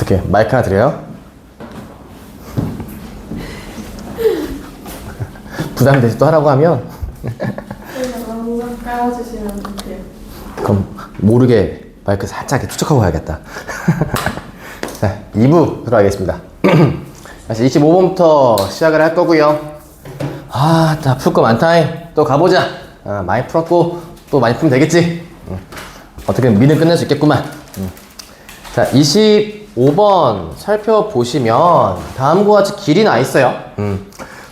어떻게 마이크 하나 드려요? 부담되지 또 하라고 하면 항상 깔아주시면 돼요. 그럼 모르게 마이크 살짝 이렇게 투척하고 가야겠다. 자, 2부 들어가겠습니다. 다시 25번부터 시작을 할 거고요. 아, 다 풀 거 많다. 또 가보자. 많이 풀었고 또 많이 풀면 되겠지. 어떻게든 미는 끝낼 수 있겠구만. 자, 25번 살펴보시면 다음과 같이 길이 나 있어요.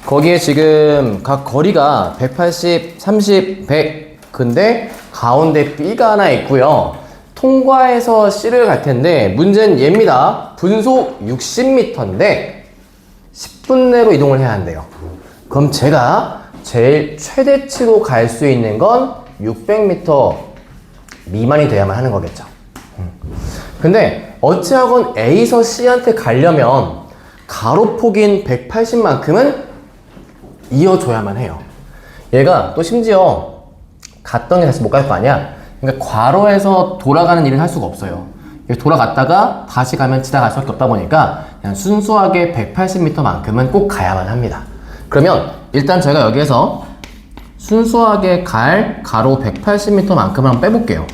거기에 지금 각 거리가 180, 30, 100. 근데 가운데 B가 하나 있고요. 통과해서 C를 갈 텐데 문제는 얘입니다. 분속 60m인데 10분 내로 이동을 해야 한대요. 그럼 제가 제일 최대치로 갈 수 있는 건 600m 미만이 돼야만 하는 거겠죠. 근데 어찌하건 A에서 C한테 가려면 가로폭인 180만큼은 이어줘야만 해요. 얘가 또 심지어 갔더니 다시 못 갈 거 아니야? 그러니까 괄호에서 돌아가는 일을 할 수가 없어요. 돌아갔다가 다시 가면 지나갈 수밖에 없다 보니까 그냥 순수하게 180m만큼은 꼭 가야만 합니다. 그러면 일단 제가 여기에서 순수하게 갈 가로 180m만큼을 한번 빼볼게요.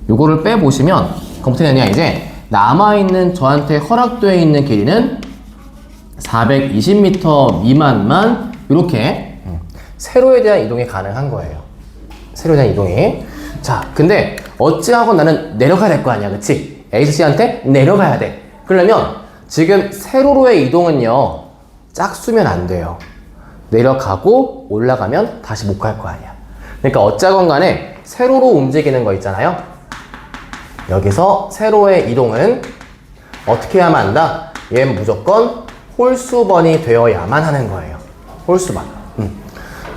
요거를 빼보시면 그럼 어떻게 되냐, 이제 남아있는 저한테 허락되어 있는 길이는 420m 미만만 이렇게 세로에 대한 이동이 가능한 거예요. 세로에 대한 이동이. 자, 근데 어찌하건 나는 내려가야 될 거 아니야, 그치? A에서 C한테 내려가야 돼. 그러려면 지금 세로로의 이동은요, 짝수면 안 돼요. 내려가고 올라가면 다시 못 갈 거 아니야. 그러니까 어찌하건 간에 세로로 움직이는 거 있잖아요. 여기서 세로의 이동은 어떻게 해야만 한다? 얘는 무조건 홀수번이 되어야만 하는 거예요. 홀수번.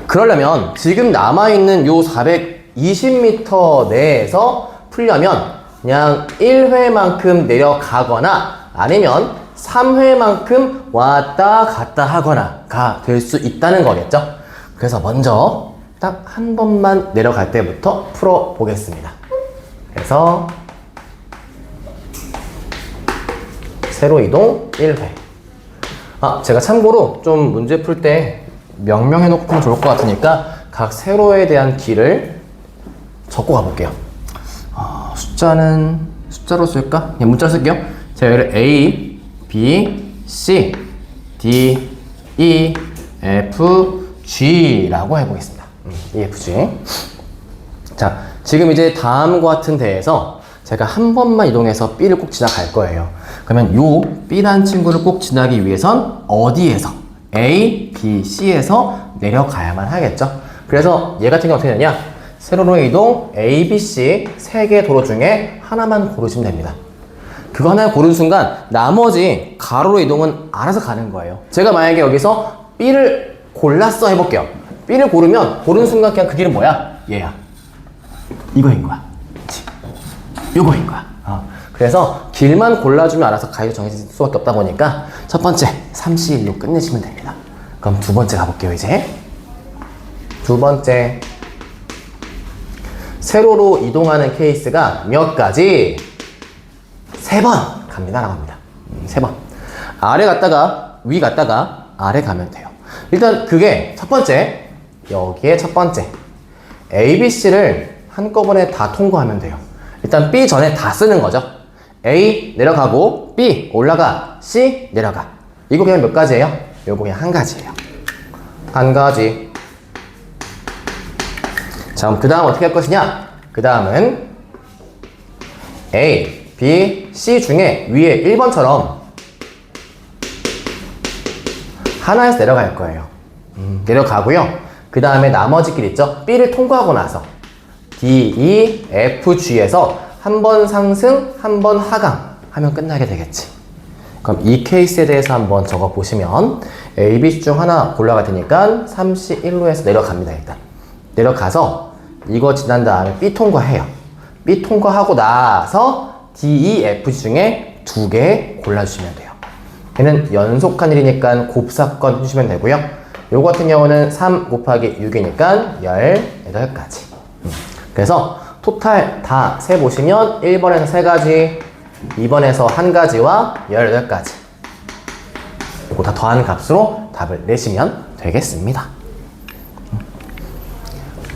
그러려면 지금 남아있는 요 420m 내에서 풀려면 그냥 1회만큼 내려가거나 아니면 3회만큼 왔다 갔다 하거나가 될 수 있다는 거겠죠. 그래서 먼저 딱 한 번만 내려갈 때부터 풀어 보겠습니다. 그래서 세로 이동 1회. 제가 참고로 좀 문제 풀 때 명명해 놓고 하면 좋을 것 같으니까 각 세로에 대한 길을 적고 가볼게요. 숫자는 숫자로 쓸까? 그냥 문자 쓸게요. 제가 여기를 A, B, C, D, E, F, G라고 해보겠습니다. E, F, G. 자, 지금 이제 다음과 같은 데에서 제가 한 번만 이동해서 B를 꼭 지나갈 거예요. 그러면 요 B라는 친구를 꼭 지나기 위해선 어디에서? A, B, C에서 내려가야만 하겠죠. 그래서 얘 같은 경우 어떻게 되냐? 세로로의 이동 A, B, C 세 개 도로 중에 하나만 고르시면 됩니다. 그거 하나 고른 순간 나머지 가로로 이동은 알아서 가는 거예요. 제가 만약에 여기서 B를 골랐어 해볼게요. B를 고르면 고른 순간 그냥 그 길은 뭐야? 얘야. 이거인 거야. 그치? 요거인 거야. 그래서 길만 골라주면 알아서 가이드 정해질 수밖에 없다 보니까 첫 번째 3C1로 끝내시면 됩니다. 그럼 두 번째 가볼게요. 이제 두 번째, 세로로 이동하는 케이스가 몇 가지? 3번 갑니다 라고 합니다. 3번. 아래 갔다가 위 갔다가 아래 가면 돼요. 일단 그게 첫 번째, 여기에 첫 번째 A, B, C를 한꺼번에 다 통과하면 돼요. 일단 B 전에 다 쓰는 거죠. A 내려가고 B 올라가, C 내려가. 이거 그냥 몇 가지예요? 요거 그냥 한 가지예요. 한 가지. 자, 그럼 그 다음 어떻게 할 것이냐? 그 다음은 A, B, C 중에 위에 1번처럼 하나에서 내려갈 거예요. 내려가고요. 그 다음에 나머지 길 있죠? B를 통과하고 나서 D, E, F, G에서 한 번 상승, 한 번 하강 하면 끝나게 되겠지. 그럼 이 케이스에 대해서 한번 적어 보시면 A, B, C 중 하나 골라갈 테니까 3C1로에서 내려갑니다. 일단 내려가서 이거 지난 다음에 B 통과해요. B 통과하고 나서 D, E, F, G 중에 2개 골라주시면 돼요. 얘는 연속한 일이니까 곱사건 해주시면 되고요. 요거 같은 경우는 3 곱하기 6이니까 18가지. 그래서 토탈 다 세보시면 1번에서 3가지, 2번에서 한 가지와 18가지. 이거 다 더한 값으로 답을 내시면 되겠습니다.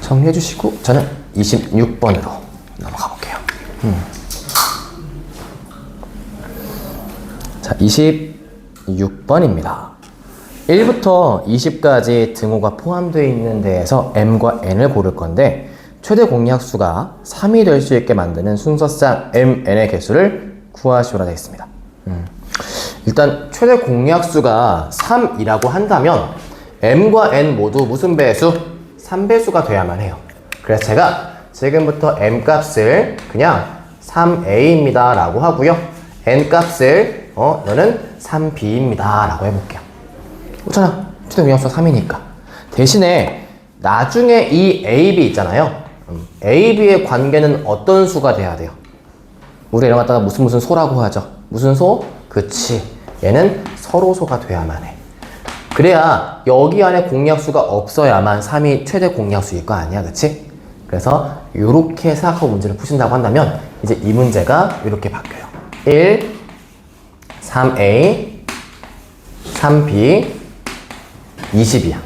정리해 주시고 저는 26번으로 넘어가 볼게요. 자, 26번입니다. 1부터 20까지 등호가 포함되어 있는 데에서 m과 n을 고를 건데 최대 공약수가 3이 될 수 있게 만드는 순서상 mn의 개수를 구하시오라 되어 있습니다. 일단 최대 공약수가 3이라고 한다면 m과 n 모두 무슨 배수? 3배수가 돼야만 해요. 그래서 제가 지금부터 m 값을 그냥 3a입니다 라고 하고요. n 값을 너는 3b입니다 라고 해볼게요. 그렇잖아. 최대 공약수가 3이니까. 대신에 나중에 이 a, b 있잖아요. a, b의 관계는 어떤 수가 돼야 돼요? 우리 이런 거 갖다가 무슨 소라고 하죠. 무슨 소? 그치. 얘는 서로소가 돼야만 해. 그래야 여기 안에 공약수가 없어야만 3이 최대 공약수일 거 아니야. 그치? 그래서 이렇게 생각하고 문제를 푸신다고 한다면 이제 이 문제가 이렇게 바뀌어요. 1, 3a, 3b, 20이야.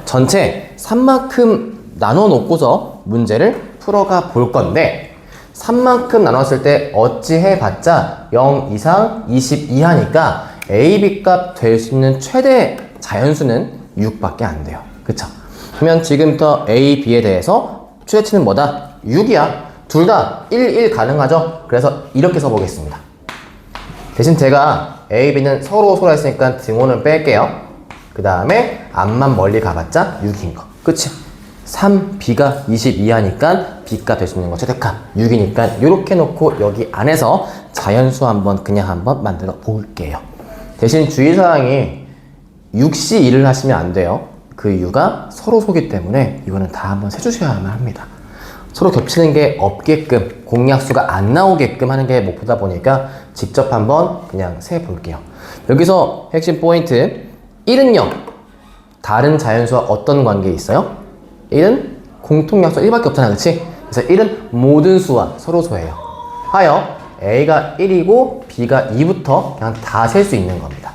전체 3만큼 나눠 놓고서 문제를 풀어가 볼 건데 3만큼 나눴을 때 어찌 해봤자 0 이상 20 이하니까 a, b 값 될 수 있는 최대 자연수는 6밖에 안 돼요. 그쵸? 그러면 지금부터 a, b에 대해서 최대치는 뭐다? 6이야. 둘 다 1, 1 가능하죠? 그래서 이렇게 써보겠습니다. 대신 제가 a, b는 서로 했으니까 등호는 뺄게요. 그 다음에 앞만 멀리 가봤자 6인 거. 그치? 3b가 20 이하니까 b가 될 수 있는 거 최대값 6이니까 이렇게 놓고 여기 안에서 자연수 그냥 한번 만들어 볼게요. 대신 주의사항이 6시 1을 하시면 안 돼요. 그 이유가 서로 소기 때문에 이거는 다 한번 세주셔야만 합니다. 서로 겹치는 게 없게끔 공약수가 안 나오게끔 하는 게 목표다 보니까 직접 한번 그냥 세 볼게요. 여기서 핵심 포인트 1은 0 다른 자연수와 어떤 관계에 있어요? 1은 공통약수 1밖에 없잖아. 그치? 그래서 1은 모든 수와 서로소예요. 하여 A가 1이고 B가 2부터 그냥 다 셀 수 있는 겁니다.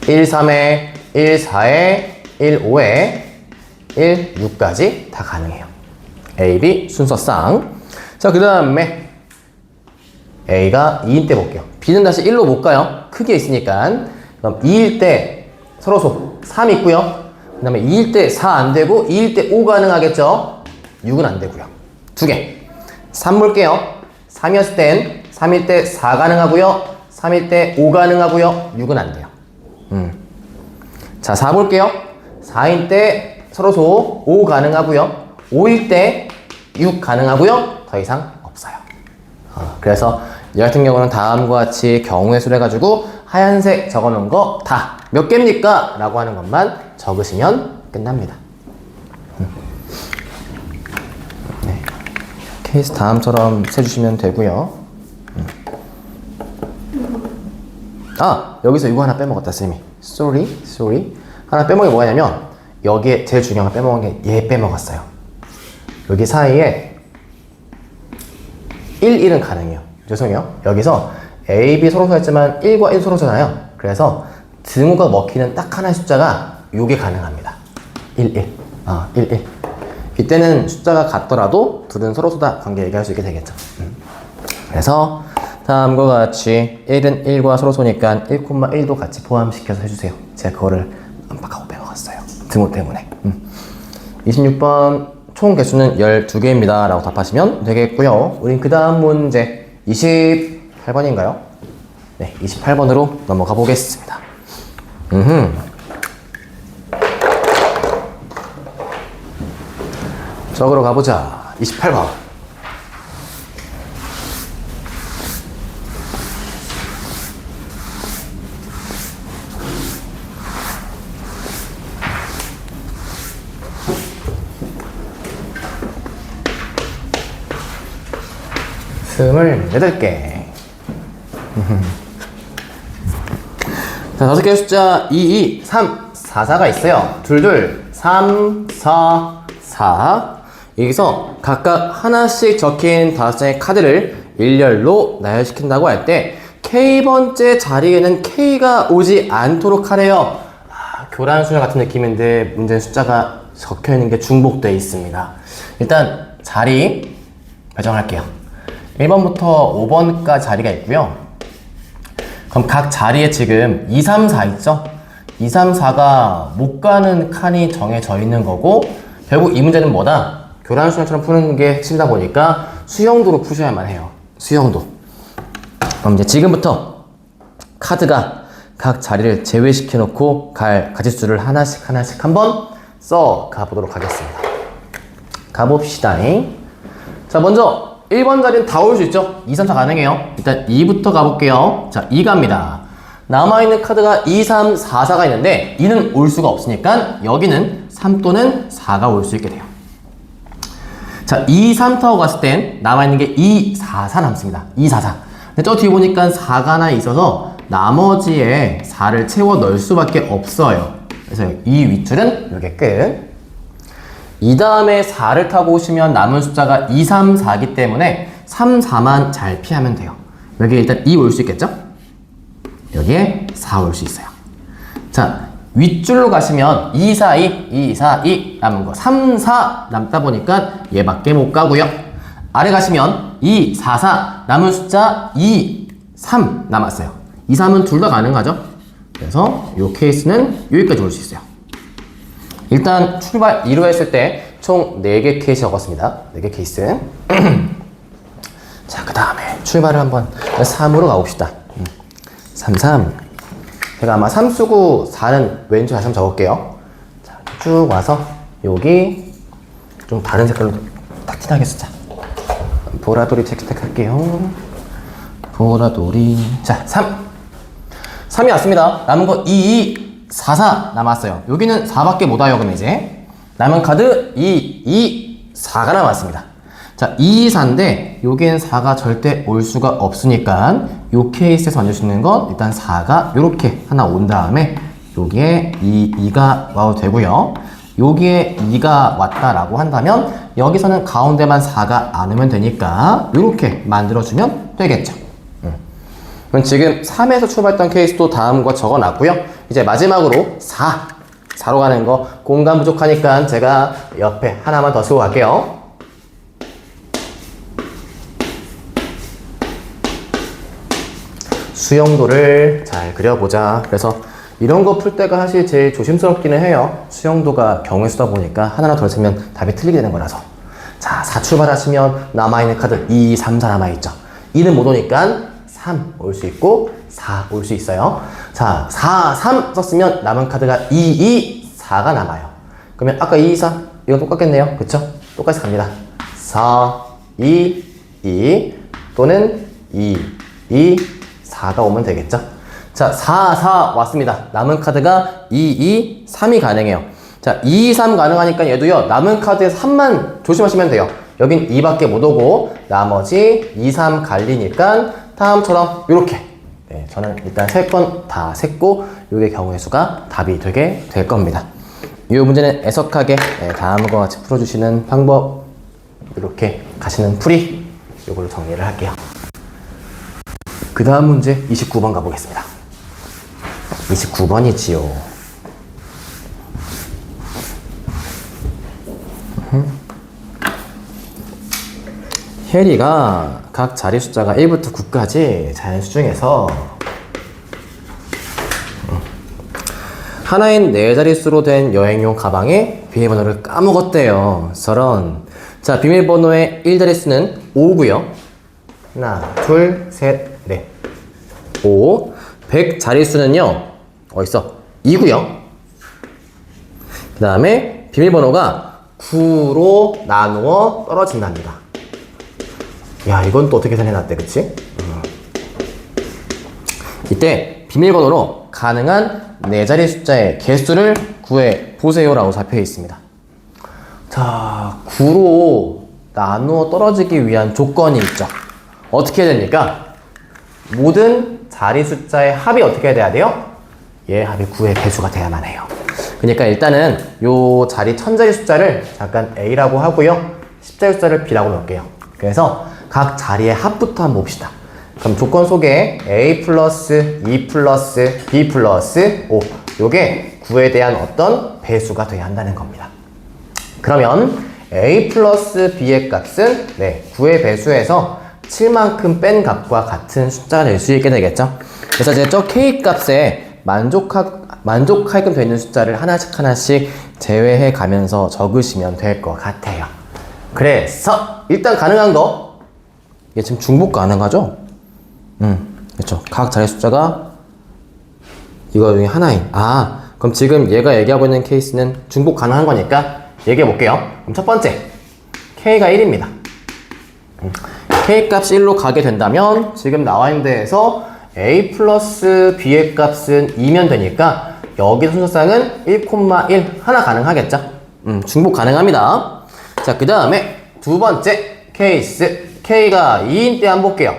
1, 3에 1, 4에 1, 5에 1, 6까지 다 가능해요. A, B 순서상. 자, 그 다음에 A가 2인 때 볼게요. B는 다시 1로 못 가요. 크게 있으니까. 그럼 2일 때 서로소 3 있고요. 그 다음에 2일 때 4 안 되고 2일 때 5 가능하겠죠? 6은 안 되고요. 두 개. 3 볼게요. 3이었을 땐 3일 때 4 가능하고요. 3일 때 5 가능하고요. 6은 안 돼요. 자, 4 볼게요. 4일 때 서로소 5 가능하고요. 5일 때 6 가능하고요. 더 이상 없어요. 그래서 이 같은 경우는 다음과 같이 경우의 수를 해가지고 하얀색 적어놓은 거 다 몇 개입니까? 라고 하는 것만 적으시면 끝납니다. 네. 케이스 다음처럼 세주시면 되고요. 아! 여기서 이거 하나 빼먹었다, 쌤이. sorry. 하나 빼먹은 게 뭐냐면 여기에 제일 중요한 거 빼먹은 게 얘 빼먹었어요. 여기 사이에 1, 1은 가능해요. 죄송해요. 여기서 A, B 서로소 했지만 1과 1 서로소잖아요. 그래서 등호가 먹히는 딱 하나의 숫자가 요게 가능합니다. 1, 1. 1, 1. 이때는 숫자가 같더라도 둘은 서로소다 관계 얘기할 수 있게 되겠죠. 그래서 다음과 같이 1은 1과 서로소니까 1,1도 같이 포함시켜서 해주세요. 제가 그거를 깜빡하고 빼먹었어요. 등호 때문에. 26번 총 개수는 12개입니다. 라고 답하시면 되겠고요. 우린 그 다음 문제 28번인가요? 네, 28번으로 넘어가 보겠습니다. 적으러 가보자. 28번. 스물여덟 개. 자, 5개의 숫자 2, 2, 3, 4, 4가 있어요. 둘, 3, 4, 4. 여기서 각각 하나씩 적힌 5장의 카드를 일렬로 나열시킨다고 할 때 K번째 자리에는 K가 오지 않도록 하래요. 교란수열 같은 느낌인데 문제는 숫자가 적혀있는 게 중복되어 있습니다. 일단 자리 배정할게요. 1번부터 5번까지 자리가 있고요. 그럼 각 자리에 지금 2, 3, 4 있죠? 2, 3, 4가 못 가는 칸이 정해져 있는 거고, 결국 이 문제는 뭐다? 교란수열처럼 푸는 게 핵심이다 보니까 수형도로 푸셔야만 해요. 수형도. 그럼 이제 지금부터 카드가 각 자리를 제외시켜 놓고 갈 가짓수를 하나씩 한번 써 가보도록 하겠습니다. 가봅시다. 자, 먼저 1번 자리는 다 올 수 있죠? 2, 3, 4 가능해요. 일단 2부터 가볼게요. 자, 2 갑니다. 남아있는 카드가 2, 3, 4, 4가 있는데 2는 올 수가 없으니까 여기는 3 또는 4가 올 수 있게 돼요. 자, 2, 3 타고 갔을 땐 남아있는 게 2, 4, 4 남습니다. 2, 4, 4. 근데 저 뒤에 보니까 4가 하나 있어서 나머지에 4를 채워 넣을 수밖에 없어요. 그래서 이 윗줄은 이게 끝. 이 다음에 4를 타고 오시면 남은 숫자가 2, 3, 4이기 때문에 3, 4만 잘 피하면 돼요. 여기 일단 2 올 수 있겠죠? 여기에 4 올 수 있어요. 자, 윗줄로 가시면 2, 4, 2, 2, 4, 2 남은 거 3, 4 남다 보니까 얘밖에 못 가고요. 아래 가시면 2, 4, 4 남은 숫자 2, 3 남았어요. 2, 3은 둘 다 가능하죠? 그래서 이 케이스는 여기까지 올 수 있어요. 일단 출발 2로 했을 때 총 4개 케이스 적었습니다. 4개 케이스. 자, 그 다음에 출발을 한번 3으로 가봅시다. 3, 3. 제가 아마 3 쓰고 4는 왼쪽 다시 한번 적을게요. 자, 쭉 와서 여기 좀 다른 색깔로 딱 티나게 쓰자. 보라돌이 채택할게요. 보라돌이. 자, 3. 3이 왔습니다. 남은 거 2, 2, 4, 4 남았어요. 여기는 4밖에 못 와요. 그럼 이제 남은 카드 2, 2, 4가 남았습니다. 자, 2, 4인데 여기엔 4가 절대 올 수가 없으니까 요 케이스에서 만들 수 있는 건 일단 4가 요렇게 하나 온 다음에 여기에 2가 와도 되고요. 여기에 2가 왔다라고 한다면 여기서는 가운데만 4가 안 오면 되니까 요렇게 만들어주면 되겠죠. 그럼 지금 3에서 출발했던 케이스도 다음과 적어놨고요. 이제 마지막으로 4로 가는 거 공간 부족하니까 제가 옆에 하나만 더 쓰고 갈게요. 수영도를 잘 그려보자. 그래서 이런 거 풀 때가 사실 제일 조심스럽기는 해요. 수영도가 경우의 수다 보니까 하나나 덜 쓰면 답이 틀리게 되는 거라서. 자, 4 출발하시면 남아있는 카드 2, 3, 4 남아있죠. 2는 못 오니까 3 올 수 있고 4 올 수 있어요. 자, 4, 3 썼으면 남은 카드가 2, 2, 4가 남아요. 그러면 아까 2, 4 이건 똑같겠네요. 그쵸? 똑같이 갑니다. 4, 2, 2 또는 2, 2, 4가 오면 되겠죠? 자, 4, 4 왔습니다. 남은 카드가 2, 2, 3이 가능해요. 자, 2, 3 가능하니까 얘도요. 남은 카드에서 3만 조심하시면 돼요. 여긴 2밖에 못 오고 나머지 2, 3 갈리니까 다음처럼 이렇게 저는 일단 3건 다 셌고 요게 경우의 수가 답이 되게 될 겁니다. 이 문제는 애석하게 다음과 같이 풀어주시는 방법 이렇게 가시는 풀이 요걸로 정리를 할게요. 그 다음 문제 29번 가보겠습니다. 29번이지요. 혜리가 각 자리 숫자가 1부터 9까지 자연수 중에서 하나인 4자릿수로 된 여행용 가방에 비밀번호를 까먹었대요. 저런. 자, 비밀번호의 1자릿수는 5고요. 하나, 둘, 셋, 넷. 5. 100 자릿수는요. 어딨어? 2고요. 그 다음에 비밀번호가 9로 나누어 떨어진답니다. 야, 이건 또 어떻게 해놨대, 그치? 이때 비밀번호로 가능한 4자리 숫자의 개수를 구해 보세요 라고 잡혀 있습니다. 자, 9로 나누어 떨어지기 위한 조건이 있죠. 어떻게 해야 됩니까? 모든 자리 숫자의 합이 어떻게 돼야 돼요? 얘 합이 9의 배수가 돼야만 해요. 그러니까 일단은 요 자리 1000자리 숫자를 잠깐 A라고 하고요. 10자리 숫자를 B라고 넣을게요. 그래서 각 자리의 합부터 한번 봅시다. 그럼 조건 속에 a 플러스 2 플러스 b 플러스 5 요게 9에 대한 어떤 배수가 돼야 한다는 겁니다. 그러면 a 플러스 b의 값은 9의 배수에서 7만큼 뺀 값과 같은 숫자가 될 수 있게 되겠죠. 그래서 이제 저 k 값에 만족하게끔 되어 있는 숫자를 하나씩 제외해 가면서 적으시면 될 것 같아요. 그래서 일단 가능한 거 이게 지금 중복 가능하죠? 그렇죠. 각 자리 숫자가 이거 중에 하나인. 그럼 지금 얘가 얘기하고 있는 케이스는 중복 가능한 거니까 얘기해 볼게요. 그럼 첫 번째 k가 1입니다. k 값이 1로 가게 된다면 지금 나와 있는 데에서 a 플러스 b의 값은 2면 되니까 여기 순서상은 1,1 하나 가능하겠죠? 중복 가능합니다. 자, 그 다음에 두 번째 케이스 k가 2인 때 한번 볼게요.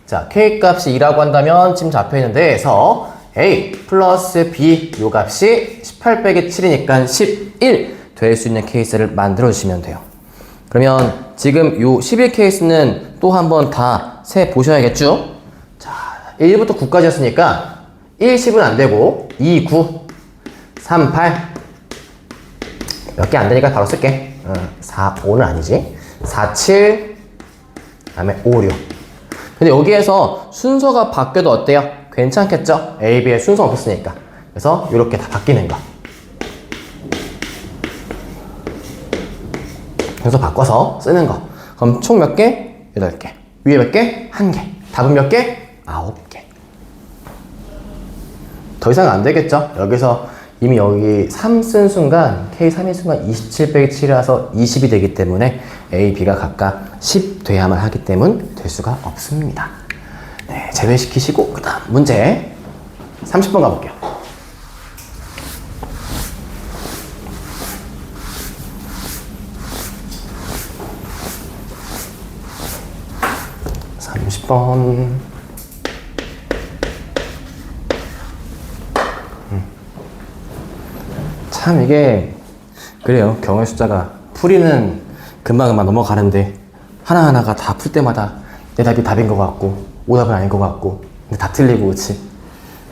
자, k 값이 2라고 한다면 지금 잡혀있는 데에서 a 플러스 b 요 값이 18 빼기 7이니까 11 될 수 있는 케이스를 만들어 주시면 돼요. 그러면 지금 요 11 케이스는 또 한번 다 세 보셔야겠죠? 자, 1부터 9까지였으니까 1, 10은 안 되고 2, 9, 3, 8 몇 개 안 되니까 바로 쓸게. 4, 5는 아니지. 4, 7 그 다음에 5, 6 근데 여기에서 순서가 바뀌어도 어때요? 괜찮겠죠? A, B의 순서 없었으니까. 그래서 이렇게 다 바뀌는 거. 순서 바꿔서 쓰는 거. 그럼 총 몇 개? 8개. 위에 몇 개? 1개. 답은 몇 개? 9개. 더 이상 안 되겠죠? 여기서 이미 여기 3 쓴 순간 K3인 순간 27 빼기 7이라서 20이 되기 때문에 A, B가 각각 10 돼야만 하기 때문 될 수가 없습니다. 네, 제외시키시고 그 다음 문제 30번 가볼게요. 참 이게 그래요. 경우의 숫자가 풀이는 금방금방 넘어가는데 하나하나가 다 풀 때마다 내 답이 답인 것 같고 오답은 아닌 것 같고 근데 다 틀리고 그치?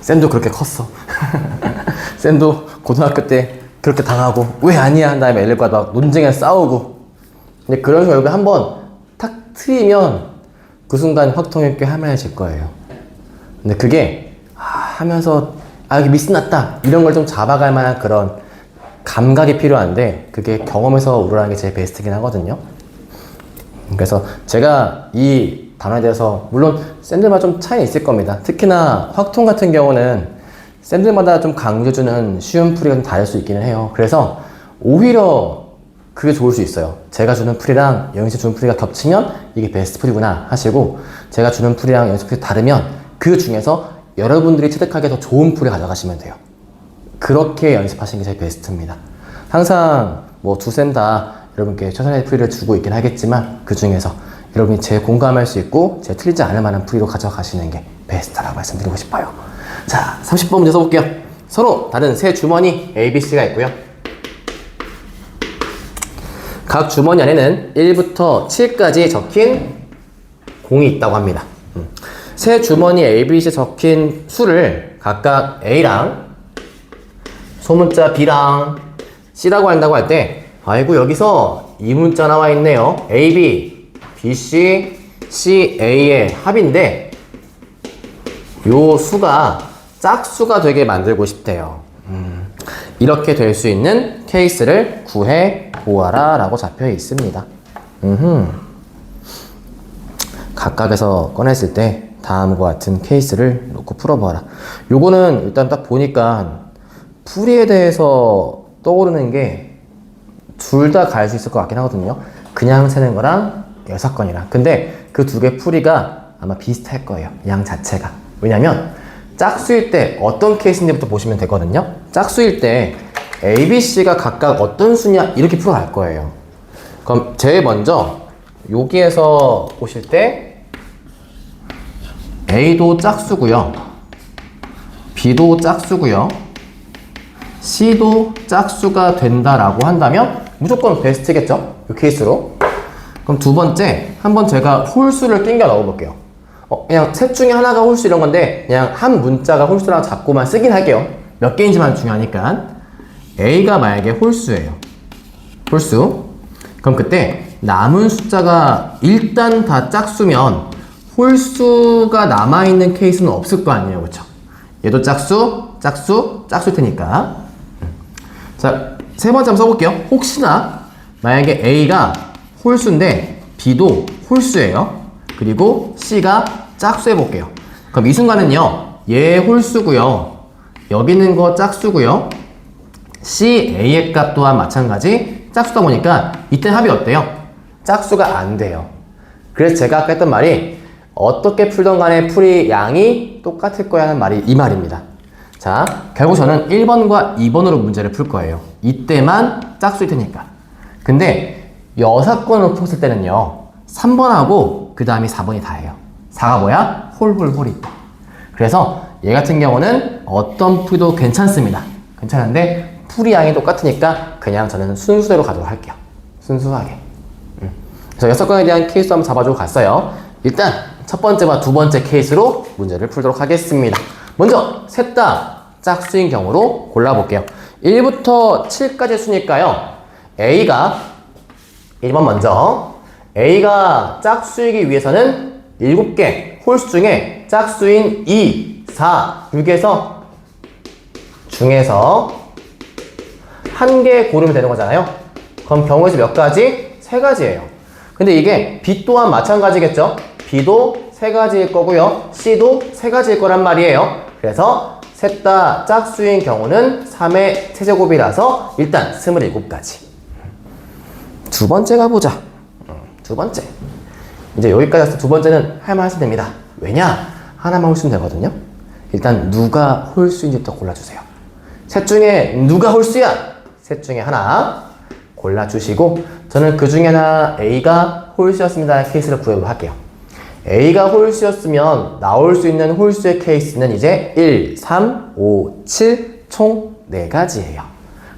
쌤도 그렇게 컸어. 쌤도 고등학교 때 그렇게 당하고 왜 아니야 한 다음에 애들과 막 논쟁에 싸우고 근데 그런 식으로 여기 한번 탁 트이면 그 순간 확통이 꽤 할만해질 거예요. 근데 그게 하면서 여기 미스 났다 이런 걸 좀 잡아갈 만한 그런 감각이 필요한데 그게 경험에서 우러나는 게 제일 베스트긴 하거든요. 그래서 제가 이 단어에 대해서 물론 쌤들마다 좀 차이 있을 겁니다. 특히나 확통 같은 경우는 쌤들마다 좀 강조주는 쉬운 풀이가 좀 다를 수 있기는 해요. 그래서 오히려 그게 좋을 수 있어요. 제가 주는 풀이랑 영희씨 주는 풀이가 겹치면 이게 베스트 풀이구나 하시고 제가 주는 풀이랑 영희씨 풀이 다르면 그 중에서 여러분들이 체득하기에 더 좋은 풀이 가져가시면 돼요. 그렇게 연습하시는 게 제일 베스트입니다. 항상 뭐 두 쌤 다 여러분께 최선의 풀이를 주고 있긴 하겠지만 그 중에서 여러분이 제일 공감할 수 있고 제일 틀리지 않을 만한 풀이로 가져가시는 게 베스트라고 말씀드리고 싶어요. 자, 30번 문제 써볼게요. 서로 다른 세 주머니 A, B, C가 있고요. 각 주머니 안에는 1부터 7까지 적힌 공이 있다고 합니다. 세 주머니 A, B, C 적힌 수를 각각 A랑 소문자 B랑 C라고 한다고 할 때 아이고 여기서 이 문자 나와 있네요. A, B, B, C, C, A의 합인데 요 수가 짝수가 되게 만들고 싶대요. 이렇게 될 수 있는 케이스를 구해 보아라 라고 잡혀 있습니다. 각각에서 꺼냈을 때 다음과 같은 케이스를 놓고 풀어보아라. 요거는 일단 딱 보니까 풀이에 대해서 떠오르는 게 둘 다 갈 수 있을 것 같긴 하거든요. 그냥 세는 거랑 6건이랑. 근데 그 두 개 풀이가 아마 비슷할 거예요. 양 자체가. 왜냐면 짝수일 때 어떤 케이스인지부터 보시면 되거든요. 짝수일 때 A, B, C가 각각 어떤 수냐 이렇게 풀어갈 거예요. 그럼 제일 먼저 여기에서 보실 때 A도 짝수고요. B도 짝수고요. C도 짝수가 된다라고 한다면 무조건 베스트겠죠? 이 케이스로. 그럼 두 번째 한번 제가 홀수를 낑겨 넣어볼게요. 그냥 셋 중에 하나가 홀수 이런 건데 그냥 한 문자가 홀수랑 잡고만 쓰긴 할게요. 몇 개인지만 중요하니까. A가 만약에 홀수예요. 홀수. 그럼 그때 남은 숫자가 일단 다 짝수면 홀수가 남아있는 케이스는 없을 거 아니에요. 그쵸? 얘도 짝수일 테니까. 자, 세 번째 한번 써볼게요. 혹시나 만약에 A가 홀수인데 B도 홀수예요. 그리고 C가 짝수 해볼게요. 그럼 이 순간은요, 얘 홀수고요, 여기 있는 거 짝수고요, C, A의 값 또한 마찬가지 짝수다 보니까 이때 합이 어때요? 짝수가 안 돼요. 그래서 제가 아까 했던 말이 어떻게 풀던 간에 풀이 양이 똑같을 거야 하는 말이 이 말입니다. 자, 결국 저는 1번과 2번으로 문제를 풀 거예요. 이때만 짝수일 테니까. 근데 6건으로 풀었을 때는요, 3번하고 그 다음이 4번이 다예요. 4가 뭐야? 홀이 있다. 그래서 얘 같은 경우는 어떤 풀도 괜찮습니다. 괜찮은데 풀이 양이 똑같으니까 그냥 저는 순수대로 가도록 할게요. 순수하게. 그래서 6건에 대한 케이스 한번 잡아주고 갔어요. 일단 첫 번째와 두 번째 케이스로 문제를 풀도록 하겠습니다. 먼저 셋 다 짝수인 경우로 골라볼게요. 1부터 7까지 수니까요, A가 1번 먼저, A가 짝수이기 위해서는 7개 홀수 중에 짝수인 2, 4, 6에서 중에서 한 개 고르면 되는 거잖아요. 그럼 경우에서 몇 가지? 3가지예요. 근데 이게 B 또한 마찬가지겠죠? B도 3가지일 거고요, C도 3가지일 거란 말이에요. 그래서 셋 다 짝수인 경우는 3의 세제곱이라서 일단 27가지. 두 번째 가보자. 두 번째. 이제 여기까지 와서 두 번째는 할만 하시면 됩니다. 왜냐? 하나만 홀수면 되거든요. 일단 누가 홀수인지부터 골라주세요. 셋 중에 누가 홀수야? 셋 중에 하나 골라주시고, 저는 그 중에 하나 A가 홀수였습니다 케이스를 구해보도록 할게요. A가 홀수였으면 나올 수 있는 홀수의 케이스는 이제 1, 3, 5, 7 총 4가지예요.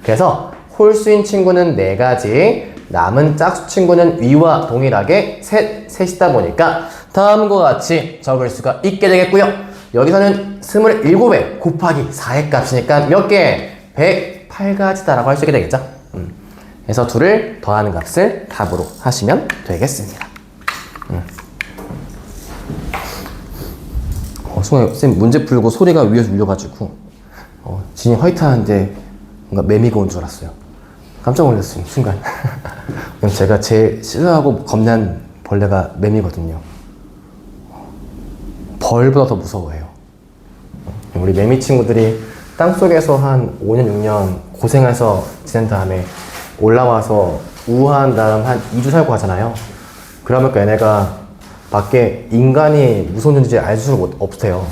그래서 홀수인 친구는 4가지, 남은 짝수 친구는 위와 동일하게 셋이다 보니까 다음과 같이 적을 수가 있게 되겠고요. 여기서는 27에 곱하기 4의 값이니까 몇 개? 108가지다라고 할 수 있게 되겠죠. 그래서 둘을 더하는 값을 답으로 하시면 되겠습니다. 순간 쌤 문제 풀고 소리가 위에서 울려가지고 진이 화이트하는데 뭔가 매미가 온 줄 알았어요. 깜짝 놀랐어요, 순간. 제가 제일 싫어하고 겁난 벌레가 매미거든요. 벌보다 더 무서워해요. 우리 매미 친구들이 땅속에서 한 5년, 6년 고생해서 지낸 다음에 올라와서 우한 다음 한 2주 살고 하잖아요. 그러니까 얘네가 밖에 인간이 무서운 존재인지 알 수가 없대요.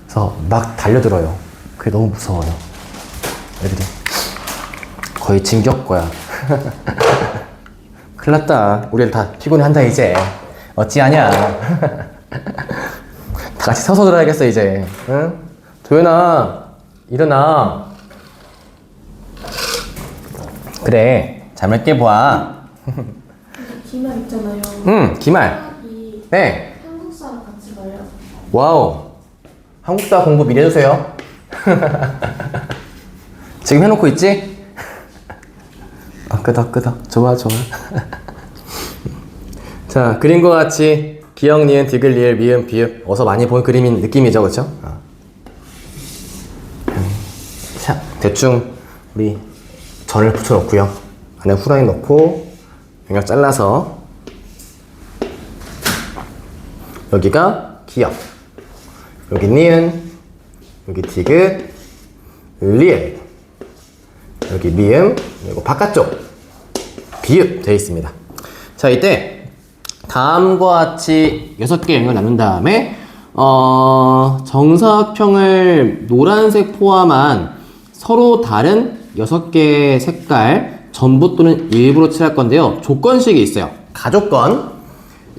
그래서 막 달려들어요. 그게 너무 무서워요, 애들이. 거의 진격거야. 큰일 났다. 우리 다 피곤해한다 이제. 어찌하냐. 다 같이 서서 들어야겠어 이제. 응? 도연아, 일어나. 그래, 잠을 깨봐. 기말 있잖아요. 기말. 네. 한국사랑 같이 가요. 와우. 한국사 공부 미리 해주세요. 지금 해놓고 있지? 끄덕. 좋아. 자, 그림과 같이 기역, 니은, 디귿, 리을, 미음, 비읍 어서 많이 본 그림인 느낌이죠, 그쵸? 자, 대충 우리 전을 붙여놓고요. 안에 후라이 넣고 영역 잘라서 여기가 기역, 여기 니은, 여기 디귿, 리을, 여기 미음, 그리고 바깥쪽 비읍 되어 있습니다. 자, 이때 다음과 같이 6개 영역을 나눈 다음에 정사각형을 노란색 포함한 서로 다른 6개의 색깔 전부 또는 일부로 칠할 건데요. 조건식이 있어요. 가조건.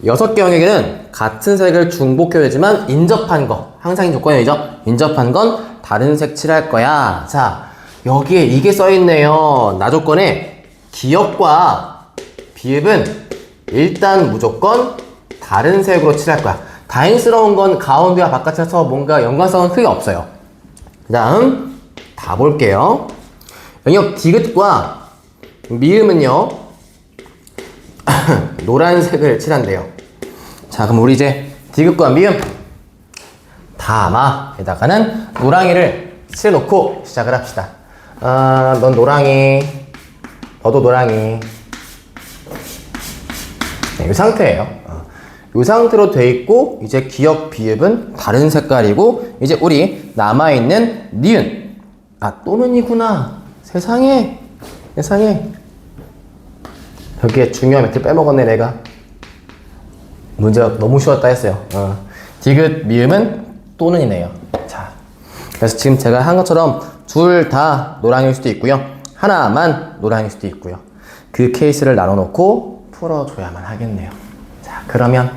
6개 영역에는 같은 색을 중복해야 되지만 인접한 거, 항상 조건이죠. 인접한 건 다른 색 칠할 거야. 자, 여기에 이게 써있네요. 나조건에 기역과 비읍은 일단 무조건 다른 색으로 칠할 거야. 다행스러운 건 가운데와 바깥에서 뭔가 연관성은 크게 없어요. 그 다음 다 볼게요. 영역 디귿과 미음은요 노란색을 칠한대요. 자, 그럼 우리 이제 디귿과 미음 다마에다가는 노랑이를 칠해놓고 시작을 합시다. 넌 노랑이, 너도 노랑이. 네, 이 상태예요. 이 상태로 돼 있고 이제 기역 비읍은 다른 색깔이고 이제 우리 남아있는 니은, 또는이구나. 세상에 여기에 중요한 멘트 빼먹었네 내가. 문제가 너무 쉬웠다 했어요. 디귿 미음은 또는이네요. 자, 그래서 지금 제가 한 것처럼 둘 다 노랑일 수도 있고요, 하나만 노랑일 수도 있고요. 그 케이스를 나눠 놓고 풀어줘야만 하겠네요. 자, 그러면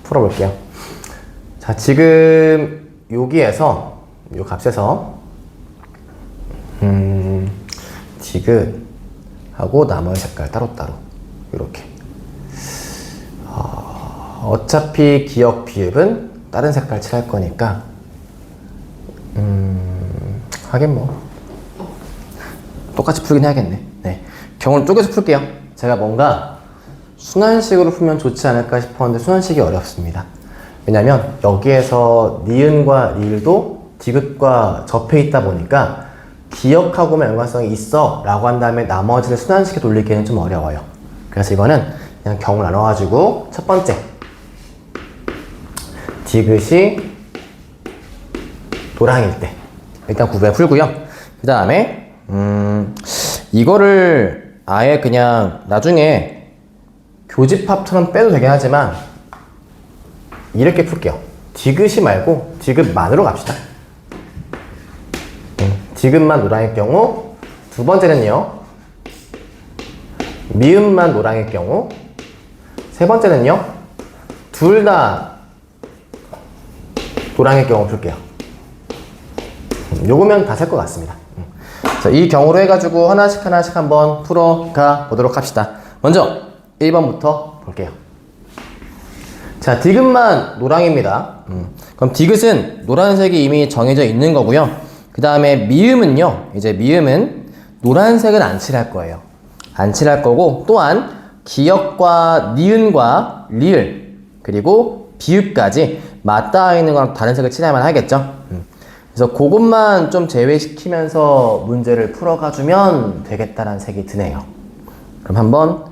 풀어볼게요. 자, 지금 여기에서 요 값에서 디귿하고 나머지 색깔 따로따로 이렇게. 어차피 기역 비읍은 다른 색깔 칠할 거니까 하긴 뭐 똑같이 풀긴 해야겠네. 네, 경우를 쪼개서 풀게요. 제가 뭔가 순환식으로 풀면 좋지 않을까 싶었는데 순환식이 어렵습니다. 왜냐면 여기에서 니은과 리을도 디귿과 접해 있다 보니까 기역하고만 연관성이 있어 라고 한 다음에 나머지를 순환식에 돌리기에는 좀 어려워요. 그래서 이거는 그냥 경우를 나눠가지고 첫 번째 디귿이 노랑일 때 일단 구분해 풀고요. 그 다음에 이거를 아예 그냥 나중에 교집합처럼 빼도 되긴 하지만 이렇게 풀게요. 디귿이 말고 디귿만으로 갑시다. 디귿만 노랑일 경우, 두 번째는요 미음만 노랑일 경우, 세 번째는요 둘 다 노랑일 경우 풀게요. 요거면 다 셀 것 같습니다. 자, 이 경우로 해가지고 하나씩 한번 풀어가 보도록 합시다. 먼저 1번부터 볼게요. 자, 디귿만 노랑입니다. 그럼 디귿은 노란색이 이미 정해져 있는 거고요. 그 다음에 미음은요, 이제 미음은 노란색은 안 칠할 거예요. 안 칠할 거고, 또한 기역과 니은과 리을 그리고 비읍까지 맞닿아 있는 거랑 다른 색을 칠해야만 하겠죠. 그래서 그것만 좀 제외시키면서 문제를 풀어가주면 되겠다라는 색이 드네요. 그럼 한번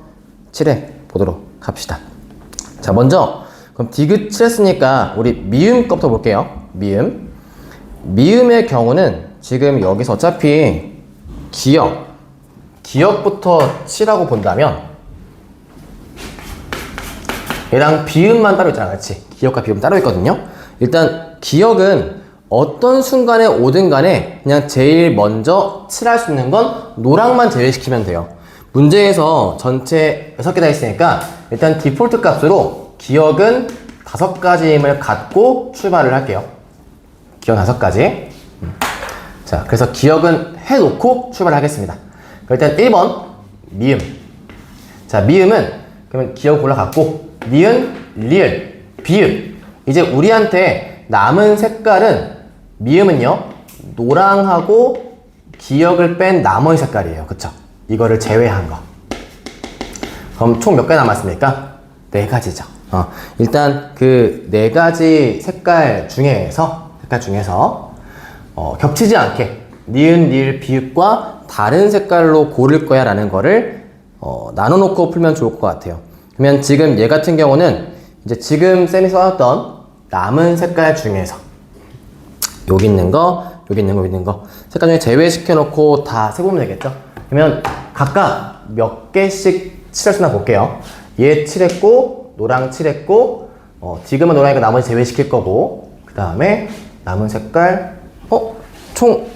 칠해 보도록 합시다. 자, 먼저 그럼 디귿 칠했으니까 우리 미음 거부터 볼게요. 미음의 경우는 지금 여기서 어차피 기역부터 칠하고 본다면 얘랑 비음만 따로 있잖아, 그렇지? 기역과 비음은 따로 있거든요. 일단 기역은 어떤 순간에 오든 간에 그냥 제일 먼저 칠할 수 있는 건 노랑만 제외시키면 돼요. 문제에서 전체 6개 다 있으니까 일단 디폴트 값으로 기역은 5가지임을 갖고 출발을 할게요. 기역 5가지. 자, 그래서 기역은 해놓고 출발하겠습니다. 일단 1번 미음. 자, 미음은 그러면 기역 골라갖고 니은, 리을, 비읍. 이제 우리한테 남은 색깔은 미음은요 노랑하고 기역을 뺀 나머지 색깔이에요. 그쵸? 이거를 제외한 거. 그럼 총 몇 가지 남았습니까? 4가지죠. 일단 그 4가지 색깔 중에서 겹치지 않게 니은, 리을, 비읍과 다른 색깔로 고를 거야 라는 거를 나눠놓고 풀면 좋을 것 같아요. 그러면 지금 얘 같은 경우는 이제 지금 쌤이 써놨던 남은 색깔 중에서 여기 있는 거 색깔 중에 제외시켜 놓고 다 세보면 되겠죠? 그러면 각각 몇 개씩 칠할 수 있나 볼게요. 얘 칠했고 노랑 칠했고 지금은 노랑이니까 나머지 제외시킬 거고, 그 다음에 남은 색깔 총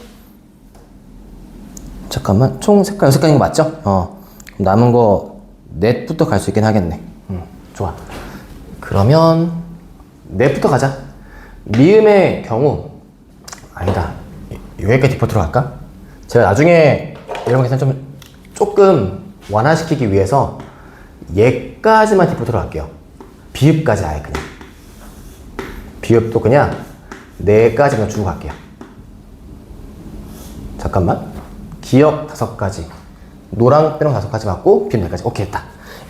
색깔 6개인 거 맞죠? 남은 거 넷부터 갈 수 있긴 하겠네. 좋아. 그러면 넷부터 가자. 미음의 경우 아니다. 여기까지 디폴트로 갈까? 제가 나중에 이런 거 계산 조금 완화시키기 위해서 얘까지만 디폴트로 할게요. 비읍까지 아예 그냥. 비읍도 그냥 4가지만 주고 갈게요. 잠깐만. 기억 5가지. 노랑 빼랑 5가지 맞고 비읍 4가지. 오케이, 됐다.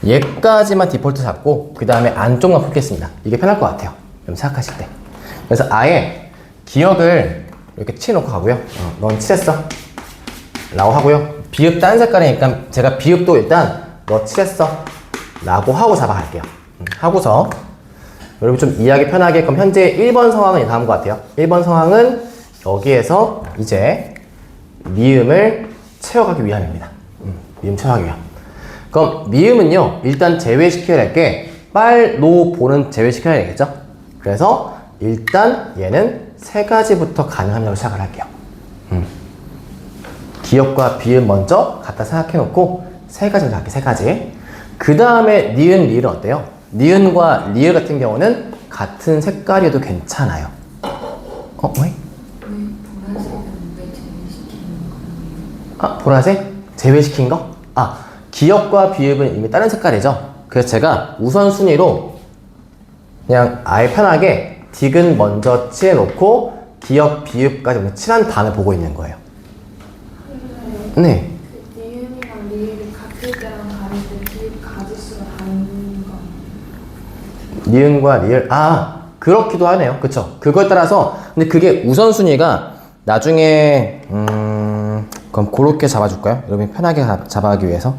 얘까지만 디폴트 잡고 그 다음에 안쪽만 풀겠습니다. 이게 편할 것 같아요. 여러분 생각하실 때. 그래서 아예 기억을 이렇게 칠해놓고 가고요. 넌 칠했어 라고 하고요. 비읍 딴 색깔이니까 제가 비읍도 일단 너 칠했어 라고 하고 잡아갈게요. 하고서 여러분 좀 이해하기 편하게끔 현재 1번 상황은 다음과 같아요. 1번 상황은 여기에서 이제 미음을 채워가기 위함입니다. 미음 채워가기 위함. 그럼 미음은요 일단 제외시켜야 할 게 빨, 노, 보는 제외시켜야 되겠죠. 그래서 일단 얘는 3가지부터 가능합니다로 시작을 할게요. 기억과 비읍 먼저 갖다 생각해 놓고 3가지부터 할게요. 3가지. 그 다음에 니은, 리을은 어때요? 니은과 리을 같은 경우는 같은 색깔이어도 괜찮아요. 왜? 보라색? 제외시킨 거? 기억과 비읍은 이미 다른 색깔이죠. 그래서 제가 우선순위로 그냥 아예 편하게 딕은 먼저 칠해놓고 기억, 비읍까지 먼저 칠한 다음에 보고 있는 거예요. 네. 그 니은이랑 리을이 같을 때랑 다를 때 비읍 가지수가 다른 거. 니은과 리을, 그렇기도 하네요. 그쵸? 그거에 따라서, 근데 그게 우선순위가 나중에, 그럼 그렇게 잡아줄까요? 여러분이 편하게 잡아가기 위해서.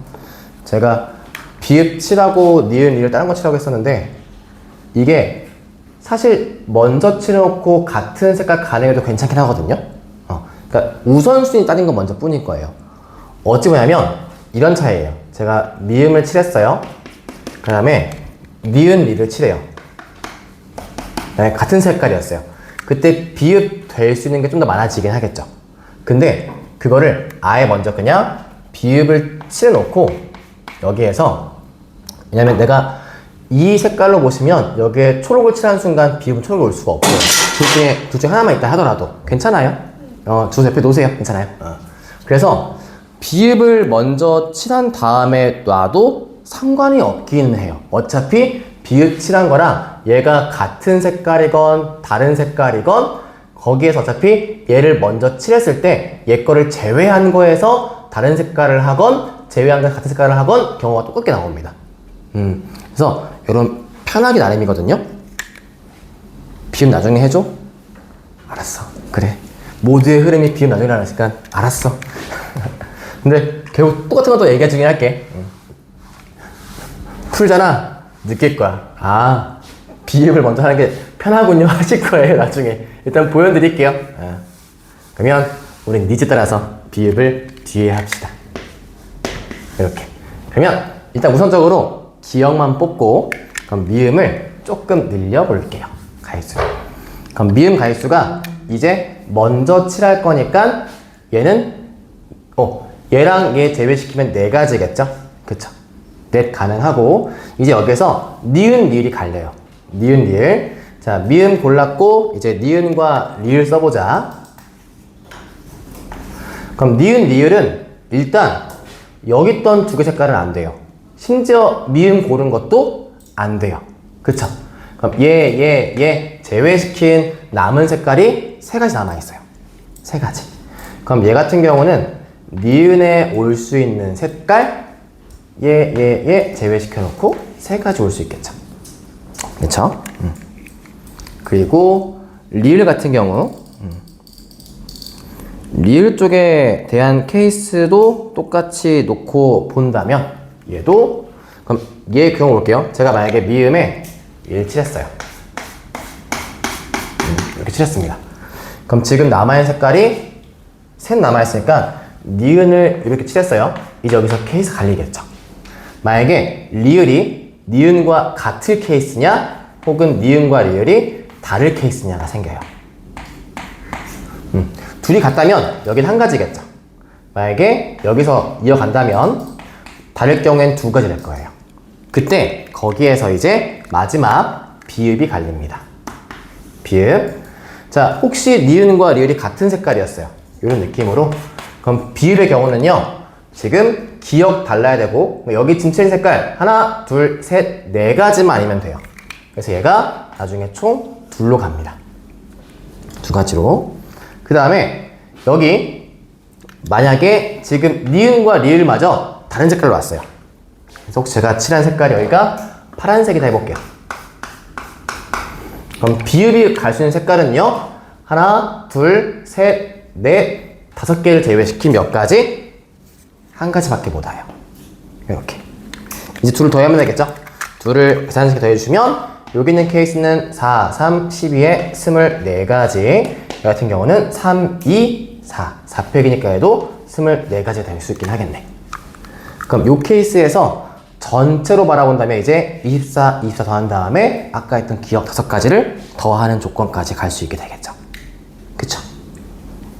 제가 비읍 칠하고 니은, 리을 다른 거 칠하고 했었는데, 이게 사실 먼저 칠해놓고 같은 색깔 가능해도 괜찮긴 하거든요. 그러니까 우선순위 따진 건 먼저 뿐일 거예요. 어찌 보냐면 이런 차이예요. 제가 미음을 칠했어요. 그 다음에 니은, 리를 칠해요. 같은 색깔이었어요. 그때 비읍 될 수 있는 게 좀 더 많아지긴 하겠죠. 근데 그거를 아예 먼저 그냥 비읍을 칠해놓고 여기에서, 왜냐면 내가 이 색깔로 보시면 여기에 초록을 칠하는 순간 비읍은 초록이 올 수가 없고요. 둘 중에 하나만 있다 하더라도 괜찮아요. 주 옆에 놓으세요. 괜찮아요. 그래서 비읍을 먼저 칠한 다음에 놔도 상관이 없기는 해요. 어차피 비읍 칠한 거랑 얘가 같은 색깔이건 다른 색깔이건 거기에서 어차피 얘를 먼저 칠했을 때 얘 거를 제외한 거에서 다른 색깔을 하건 제외한 거 같은 색깔을 하건 경우가 똑같게 나옵니다. 그래서 여러분 편하게 나름이거든요. 비읍 나중에 해줘? 알았어. 그래. 모두의 흐름이 비읍 나중에 나니까 알았어. 근데 결국 똑같은 것도 얘기해 주긴 할게. 풀잖아. 느낄 거야. 비읍을 먼저 하는 게 편하군요 하실 거예요. 나중에 일단 보여드릴게요. 그러면 우린 니즈 따라서 비읍을 뒤에 합시다. 이렇게. 그러면 일단 우선적으로 기억만 뽑고 그럼 미음을 조금 늘려볼게요. 가위수. 그럼 미음 가위수가 이제 먼저 칠할 거니까 얘는 얘랑 얘 제외시키면 4가지겠죠? 그쵸? 넷 가능하고 이제 여기서 니은, 리을이 갈려요. 니은, 리을. 자, 미음 골랐고 이제 니은과 리을 써보자. 그럼 니은, 리을은 일단 여기 있던 2개 색깔은 안 돼요. 심지어 미음 고른 것도 안 돼요. 그쵸? 그럼 얘 제외시킨 남은 색깔이 3가지 남아있어요. 3가지. 그럼 얘 같은 경우는 니은에 올 수 있는 색깔 얘 제외시켜놓고 3가지 올 수 있겠죠. 그쵸? 그리고 리을 같은 경우 리을 쪽에 대한 케이스도 똑같이 놓고 본다면 얘도 그럼 얘 경우 볼게요. 제가 만약에 미음에 얘를 칠했어요. 이렇게 칠했습니다. 그럼 지금 남아있는 색깔이 셋 남아있으니까 니은을 이렇게 칠했어요. 이제 여기서 케이스 갈리겠죠. 만약에 리을이 니은과 같을 케이스냐 혹은 니은과 리을이 다를 케이스냐가 생겨요. 둘이 같다면 여긴 한 가지겠죠. 만약에 여기서 이어간다면 다를 경우엔 2가지 될 거예요. 그때 거기에서 이제 마지막 비읍이 갈립니다. 비읍. 자, 혹시 니은과 리을이 같은 색깔이었어요. 이런 느낌으로. 그럼 비읍의 경우는요. 지금 기억 달라야 되고 여기 지금 칠한 색깔 하나, 둘, 셋, 네 가지만 아니면 돼요. 그래서 얘가 나중에 총 둘로 갑니다. 두 가지로. 그 다음에 여기 만약에 지금 니은과 리을마저 다른 색깔로 왔어요. 그래서 혹시 제가 칠한 색깔이 여기가 파란색이다 해볼게요. 그럼 비읍이 갈 수 있는 색깔은요. 하나, 둘, 셋, 넷, 다섯 개를 제외시킨 몇 가지? 한 가지밖에 못 와요. 이렇게. 이제 둘을 더하면 되겠죠? 둘을 계산식 더해주시면 여기 있는 케이스는 4, 3, 12에 24가지. 이 같은 경우는 3, 2, 4. 4팩이니까 해도 24가지 될 수 있긴 하겠네. 그럼 이 케이스에서 전체로 바라본다면 이제 24, 24 더한 다음에 아까 했던 기억 5가지를 더하는 조건까지 갈 수 있게 되겠죠. 그쵸?